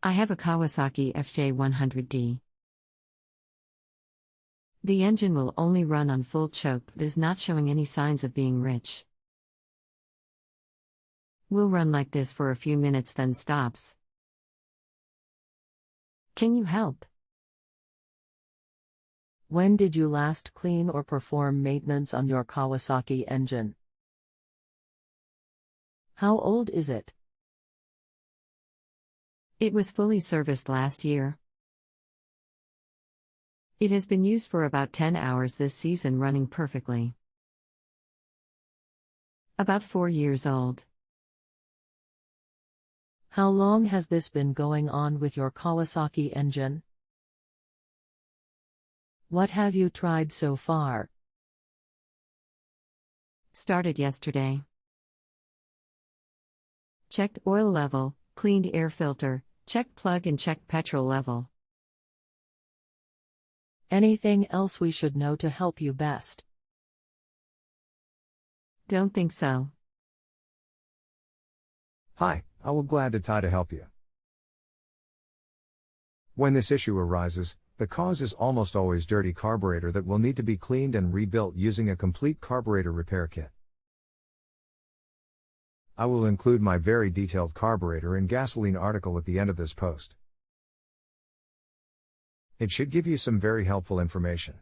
I have a Kawasaki FJ100D. The engine will only run on full choke but is not showing any signs of being rich. Will run like this for a few minutes then stops. Can you help? When did you last clean or perform maintenance on your Kawasaki engine? How old is it? It was fully serviced last year. It has been used for about 10 hours this season, running perfectly. About 4 years old. How long has this been going on with your Kawasaki engine? What have you tried so far? Started yesterday. Checked oil level, cleaned air filter, checked plug and checked petrol level. Anything else we should know to help you best? Don't think so. Hi, I will glad to help you. When this issue arises, the cause is almost always dirty carburetor that will need to be cleaned and rebuilt using a complete carburetor repair kit. I will include my very detailed carburetor and gasoline article at the end of this post. It should give you some very helpful information.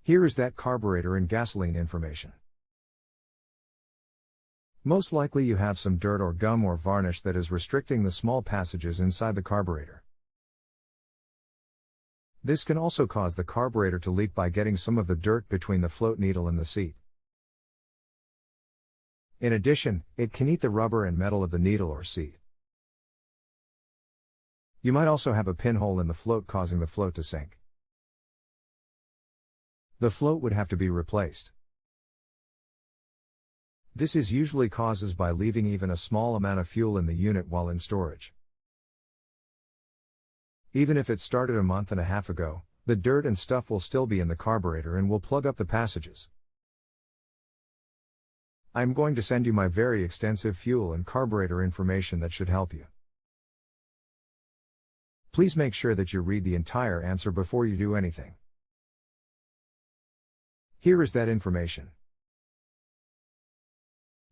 Here is that carburetor and gasoline information. Most likely you have some dirt or gum or varnish that is restricting the small passages inside the carburetor. This can also cause the carburetor to leak by getting some of the dirt between the float needle and the seat. In addition, it can eat the rubber and metal of the needle or seat. You might also have a pinhole in the float causing the float to sink. The float would have to be replaced. This is usually caused by leaving even a small amount of fuel in the unit while in storage. Even if it started a month and a half ago, the dirt and stuff will still be in the carburetor and will plug up the passages. I'm going to send you my very extensive fuel and carburetor information that should help you. Please make sure that you read the entire answer before you do anything. Here is that information.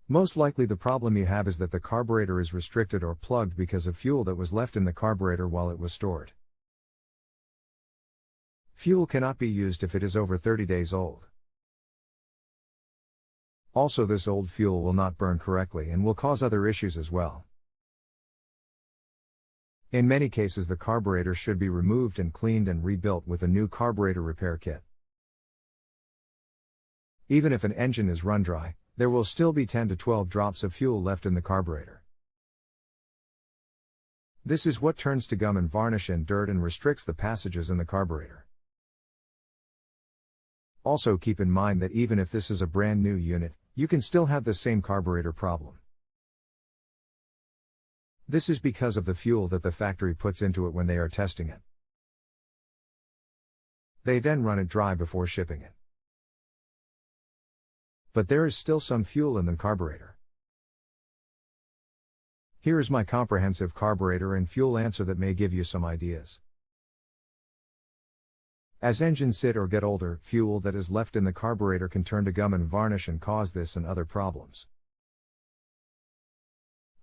Most likely the problem you have is that the carburetor is restricted or plugged because of fuel that was left in the carburetor while it was stored. Fuel cannot be used if it is over 30 days old. Also, this old fuel will not burn correctly and will cause other issues as well. In many cases the carburetor should be removed and cleaned and rebuilt with a new carburetor repair kit. Even if an engine is run dry, there will still be 10 to 12 drops of fuel left in the carburetor. This is what turns to gum and varnish and dirt and restricts the passages in the carburetor. Also keep in mind that even if this is a brand new unit, you can still have the same carburetor problem. This is because of the fuel that the factory puts into it when they are testing it. They then run it dry before shipping it. But there is still some fuel in the carburetor. Here is my comprehensive carburetor and fuel answer that may give you some ideas. As engines sit or get older, fuel that is left in the carburetor can turn to gum and varnish and cause this and other problems.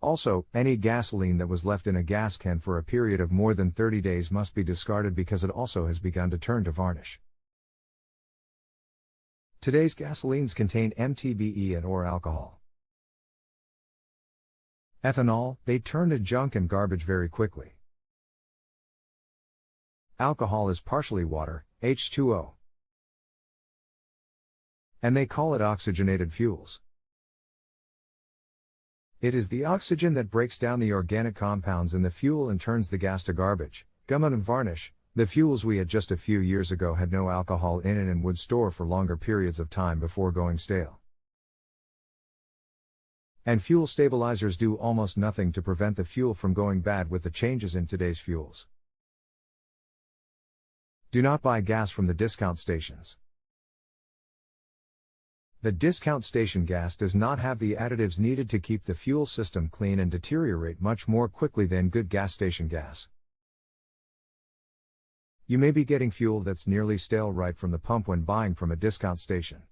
Also, any gasoline that was left in a gas can for a period of more than 30 days must be discarded because it also has begun to turn to varnish. Today's gasolines contain MTBE and or alcohol. Ethanol, they turn to junk and garbage very quickly. Alcohol is partially water, H2O. And they call it oxygenated fuels. It is the oxygen that breaks down the organic compounds in the fuel and turns the gas to garbage, gum and varnish. The fuels we had just a few years ago had no alcohol in it and would store for longer periods of time before going stale. And fuel stabilizers do almost nothing to prevent the fuel from going bad with the changes in today's fuels. Do not buy gas from the discount stations. The discount station gas does not have the additives needed to keep the fuel system clean and deteriorate much more quickly than good gas station gas. You may be getting fuel that's nearly stale right from the pump when buying from a discount station.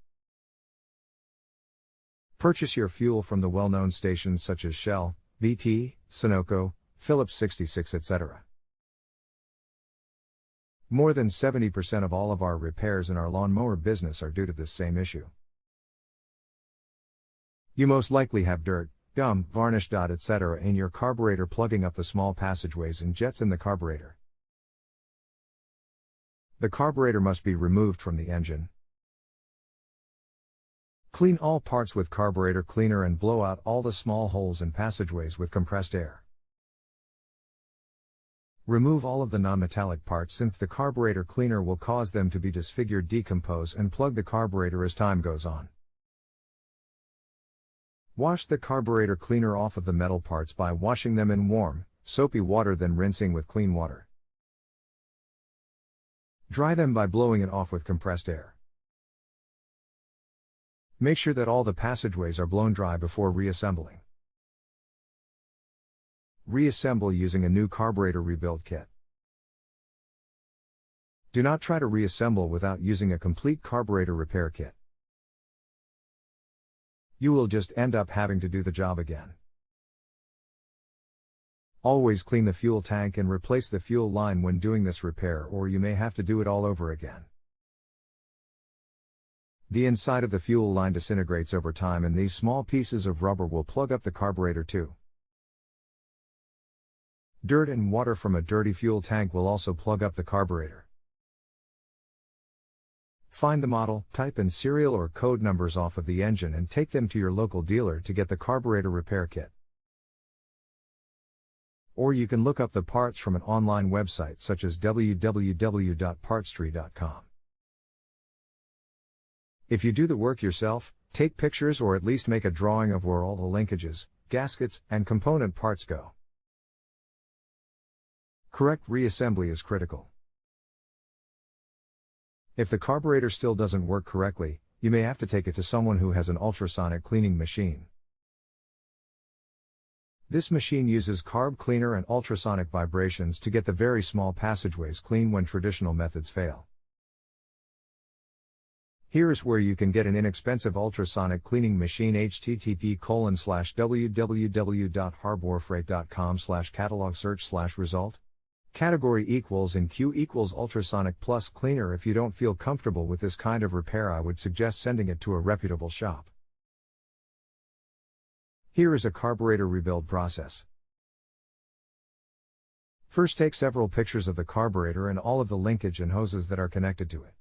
Purchase your fuel from the well-known stations such as Shell, BP, Sunoco, Phillips 66, etc. More than 70% of all of our repairs in our lawnmower business are due to this same issue. You most likely have dirt, gum, varnish, etc. in your carburetor plugging up the small passageways and jets in the carburetor. The carburetor must be removed from the engine. Clean all parts with carburetor cleaner and blow out all the small holes and passageways with compressed air. Remove all of the non-metallic parts since the carburetor cleaner will cause them to be disfigured, decompose, and plug the carburetor as time goes on. Wash the carburetor cleaner off of the metal parts by washing them in warm, soapy water, then rinsing with clean water. Dry them by blowing it off with compressed air. Make sure that all the passageways are blown dry before reassembling. Reassemble using a new carburetor rebuild kit. Do not try to reassemble without using a complete carburetor repair kit. You will just end up having to do the job again. Always clean the fuel tank and replace the fuel line when doing this repair, or you may have to do it all over again. The inside of the fuel line disintegrates over time and these small pieces of rubber will plug up the carburetor too. Dirt and water from a dirty fuel tank will also plug up the carburetor. Find the model, type and serial or code numbers off of the engine and take them to your local dealer to get the carburetor repair kit. Or you can look up the parts from an online website such as www.partstree.com. If you do the work yourself, take pictures or at least make a drawing of where all the linkages, gaskets, and component parts go. Correct reassembly is critical. If the carburetor still doesn't work correctly, you may have to take it to someone who has an ultrasonic cleaning machine. This machine uses carb cleaner and ultrasonic vibrations to get the very small passageways clean when traditional methods fail. Here is where you can get an inexpensive ultrasonic cleaning machine: http://www.harborfreight.com/catalog/search/result. Category equals in Q equals ultrasonic plus cleaner. If you don't feel comfortable with this kind of repair, I would suggest sending it to a reputable shop. Here is a carburetor rebuild process. First, take several pictures of the carburetor and all of the linkage and hoses that are connected to it.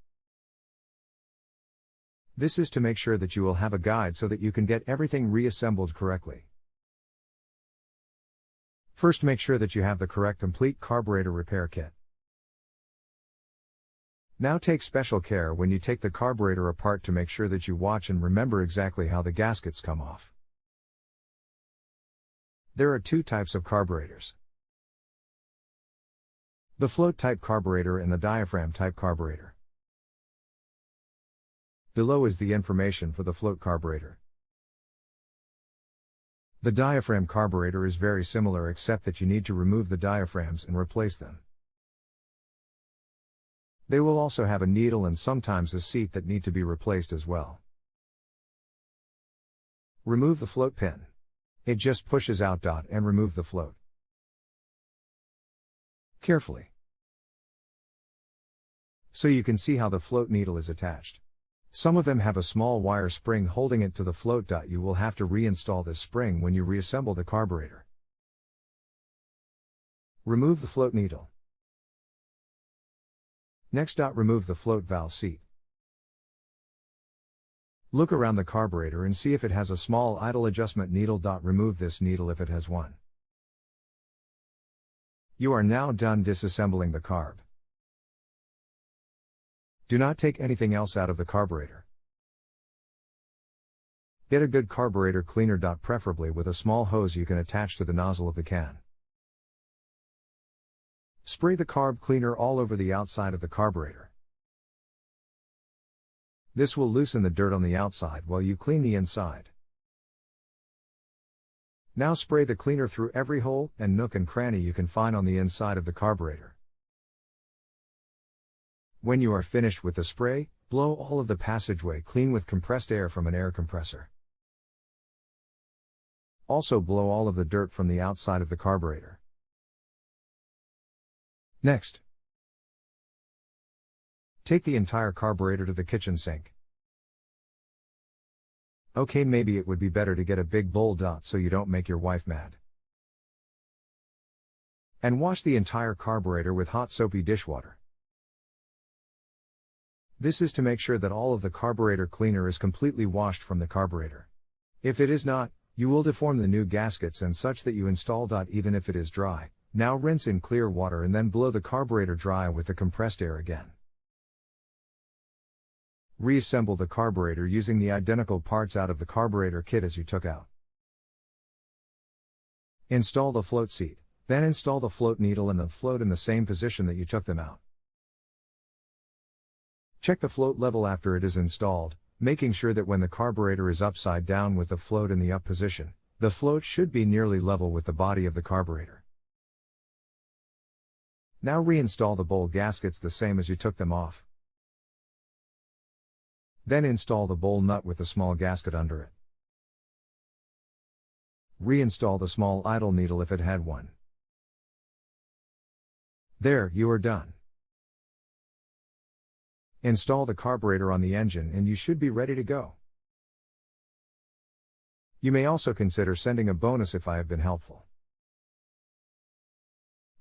This is to make sure that you will have a guide so that you can get everything reassembled correctly. First, make sure that you have the correct complete carburetor repair kit. Now take special care when you take the carburetor apart to make sure that you watch and remember exactly how the gaskets come off. There are two types of carburetors: the float type carburetor and the diaphragm type carburetor. Below is the information for the float carburetor. The diaphragm carburetor is very similar except that you need to remove the diaphragms and replace them. They will also have a needle and sometimes a seat that need to be replaced as well. Remove the float pin. It just pushes out. And remove the float carefully, so you can see how the float needle is attached. Some of them have a small wire spring holding it to the float. You will have to reinstall this spring when you reassemble the carburetor. Remove the float needle. Next, remove the float valve seat. Look around the carburetor and see if it has a small idle adjustment needle. Remove this needle if it has one. You are now done disassembling the carb. Do not take anything else out of the carburetor. Get a good carburetor cleaner. Preferably with a small hose you can attach to the nozzle of the can. Spray the carb cleaner all over the outside of the carburetor. This will loosen the dirt on the outside while you clean the inside. Now spray the cleaner through every hole and nook and cranny you can find on the inside of the carburetor. When you are finished with the spray, blow all of the passageway clean with compressed air from an air compressor. Also blow all of the dirt from the outside of the carburetor. Next, take the entire carburetor to the kitchen sink. Okay, maybe it would be better to get a big bowl. So you don't make your wife mad. And wash the entire carburetor with hot soapy dishwater. This is to make sure that all of the carburetor cleaner is completely washed from the carburetor. If it is not, you will deform the new gaskets and such that you install. Even if it is dry, now rinse in clear water and then blow the carburetor dry with the compressed air again. Reassemble the carburetor using the identical parts out of the carburetor kit as you took out. Install the float seat, then install the float needle and the float in the same position that you took them out. Check the float level after it is installed, making sure that when the carburetor is upside down with the float in the up position, the float should be nearly level with the body of the carburetor. Now reinstall the bowl gaskets the same as you took them off. Then install the bowl nut with the small gasket under it. Reinstall the small idle needle if it had one. There, you are done. Install the carburetor on the engine and you should be ready to go. You may also consider sending a bonus if I have been helpful.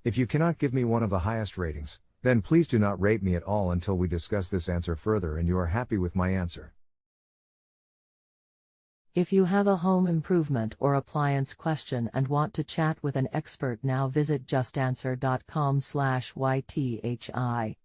If you cannot give me one of the highest ratings, then please do not rate me at all until we discuss this answer further and you are happy with my answer. If you have a home improvement or appliance question and want to chat with an expert, now visit JustAnswer.com/YTHI.